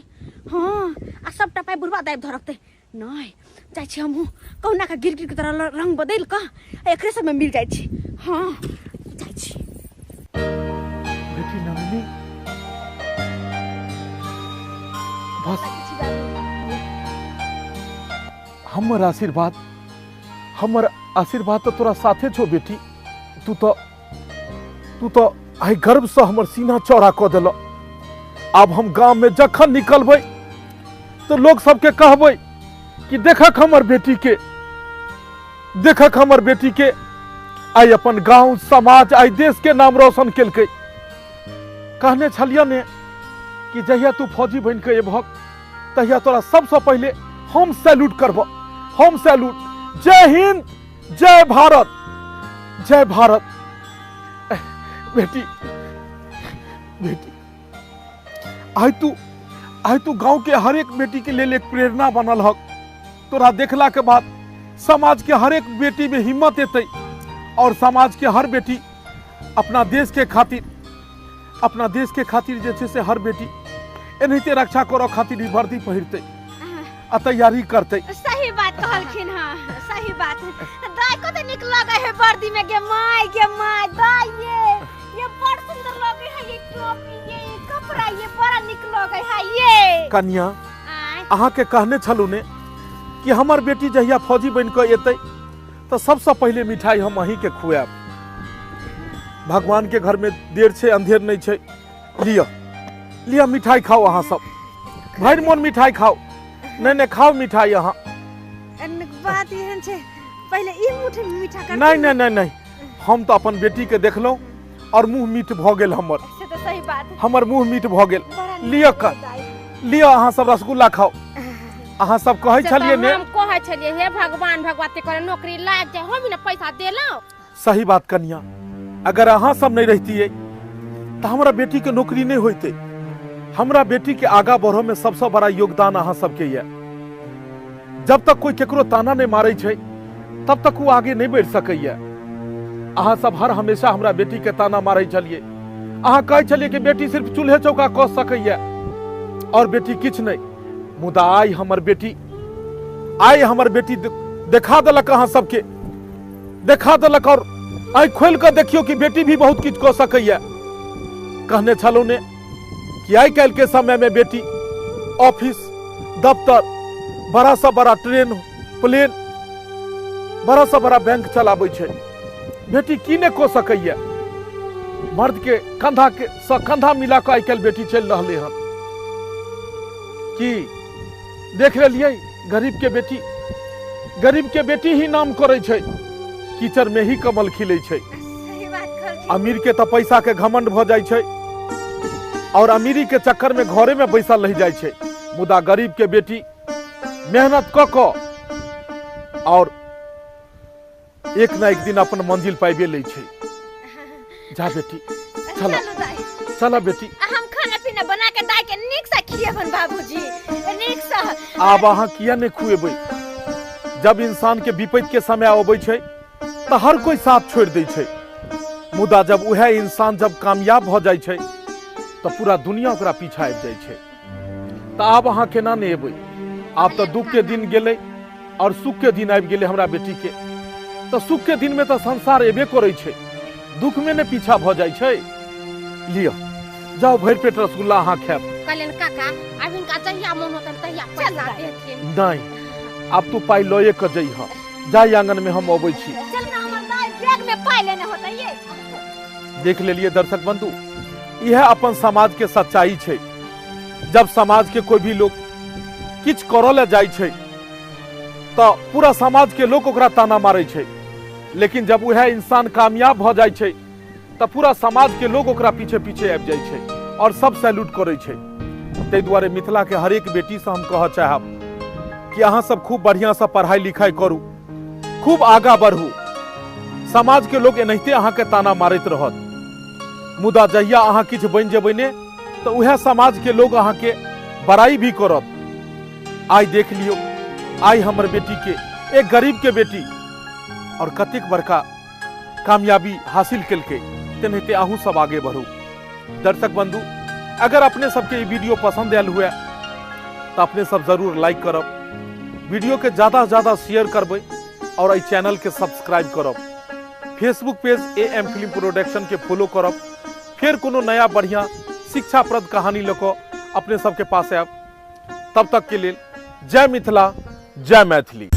E: हाँ आ सबटा पाई बुढ़वा दाब धरकते नहीं जाइ छी हमहू कौना का गिर के तरह रंग बदल का एकरे सब में मिल जाइ छी हाँ जाइ छी
B: बेटी नंदिनी बस हमर आशीर्वाद तो तोरा साथे छो बेटी तू तो आई गर्व से हमर सीना चौड़ा क देल अब हम गांव में जखन निकलबै तो लोग सबके कहबै कि देखक हमर बेटी के आई अपन गांव समाज आई देश के नाम रोशन केलकै कहने छलियै ने कि जहिया तू फौजी बन के एबहक तहिया तोरा सबसे पहले हम सैल्यूट करब हम सैल्यूट जय हिंद जय भारत बेटी आई तू गांव के हर एक बेटी के लिए एक प्रेरणा बनल हक तोरा देखला के बाद समाज के हर एक बेटी में हिम्मत एतै और समाज के हर बेटी अपना देश के खातिर जे छै से हर बेटी एनाहिते रक्षा करो खातिर वर्दी पहिरतै आ तैयारी करतै
E: सही बात कहलखिन हां सही बात दाई को तो निक लगे है वर्दी में के माय दाई ये बड़ सुंदर लगे है ये टोपी ये कपड़ा ये बड़ा निक लगे है ये
B: कन्या अहाँ के कहने छलू ने कि हमर बेटी जहिया फौजी बन के एतै तो सबसे पहले मिठाई हम अहीं के खुआब भगवान के घर में देर छै अंधेर नहीं छै लिया मिठाई खाओ अहाँ सब भरि मन मिठाई खाओ नहीं खाओ मिठाई अहाँ
E: बात एहन छै पहले ई मुट्ठी मीठा कर
B: नहीं हम तो अपन बेटी के देखलौ और मुंह मीठ भ गेल हमर
E: से तो सही बात है
B: हमर मुंह मीठ भ गेल लिया अहाँ सब रसगुल्ला खाओ अहाँ सब कहै छलिए ने
G: हम कहै छलिए हे भगवान भगवती करे नौकरी लाग जाए हम ने पैसा देलौ
B: सही बात कन्या अगर अहाँ सब नहीं रहतिए तो हमरा बेटी के नौकरी नहीं होते हमरा बेटी के आगा बढ़ो में सबसे बड़ा योगदान अहाँ सबके ये जब तक कोई केकरो ताना नहीं मारे छै तब तक वो आगे नहीं बढ़ सकैया अहाँ सब हर हमेशा हमरा बेटी के ताना मारे छलिए अहाँ कहै छलिए कि बेटी सिर्फ चूल्हे चौका क सकैया और बेटी किछ नहीं मुदा आई हमर बेटी देखा देलक अहाँ सबके देखा देलक और आई खोल कर देखियो कि बेटी भी बहुत किछ क सकैया कहने छलौ ने कि आई काल के समय में बेटी ऑफिस दफ्तर बड़ा सा बड़ा ट्रेन प्लेन बड़ा सा बड़ा बैंक चलाबै छै बेटी की ने को सकैया मर्द के कंधा के कंधा मिला के आई काल बेटी चल रहले हन कि देख लेलिए गरीब के बेटी ही नाम करे छै कीचड़ में ही कमल खिले छै अमीर के तो पैसा के घमंड भ जाय छै और अमीरी के चक्कर में घरे में बैसल रह जाय छै मुदा गरीब के बेटी मेहनत क और एक ना एक दिन अपन मंजिल पाइबे ले छै जा बेटी चला बेटी
E: हम खाना पीना बना के दाई के नीक से खिएबन बाबूजी नीक से
B: आब अहाँ किया नहीं खुएबै जब इंसान के विपत्ति के समय आबै छै तो हर कोई साथ छोड़ दै छै मुदा जब वह इंसान जब कामयाब भ जाय छै तो पूरा दुनिया ओकरा पीछा आबि जाय छै तो आब अहाँ केना नहीं एबै आब तो दुख के दिन गेलै और सुख के दिन आबि गेलै हमरा बेटी के तो सुख के दिन में तो संसार एबे करै छै दुख में ने पीछा भ जाय छै लियो जाओ भरि पेट रसगुल्ला अहाँ खायब
G: कल्याण काका अब इनका जहिया मन होतन तहिया पैसा देथिन
B: नहीं अब तू पाई लए के जइह जाई आंगन में हम अबै छी
E: चल ना हमर दाई बैग में पाई लेने होता ये
B: देख लेलिए दर्शक बंधु यह अपन समाज के सच्चाई छै जब समाज के कोई भी लोग किछ करले जाय छै तो पूरा समाज के लोग ओकरा ताना मारे छै लेकिन जब वह इंसान कामयाब भ जाय छै त पूरा समाज के लोग ओकरा पीछे पीछे आबि जाय छै और सब सैल्यूट करे छै। ताहि दुआरे मिथिला के हरेक बेटी से हम कह चाहब कि अहाँ सब खूब बढ़िया से पढ़ाई लिखाई करू, खूब आगा बढ़ू। समाज के लोग एनाहिते अहाँ के ताना मारैत रहत, मुदा जहिया अहाँ किछ बनि जेबै ने तो वह समाज के लोग अहाँ के बड़ाई भी करत। आई देख लियो, आई हमर बेटी के, एक गरीब के बेटी और कतेक बड़का कामयाबी हासिल केलकै। तेनाहिते अहूँ सब आगे बढ़ू। दर्शक बंधु, अगर अपने सबके ये वीडियो पसंद आयल हुए तो अपने सब जरूर लाइक करब, वीडियो के ज्यादा से ज्यादा शेयर करबै और इस चैनल के सब्सक्राइब करब। Facebook page AM film production के फॉलो करब। फिर कोनो नया बढ़िया शिक्षाप्रद कहानी लेकर अपने सबके पास आयब। तब तक के लिए जय मिथिला, जय मैथिली।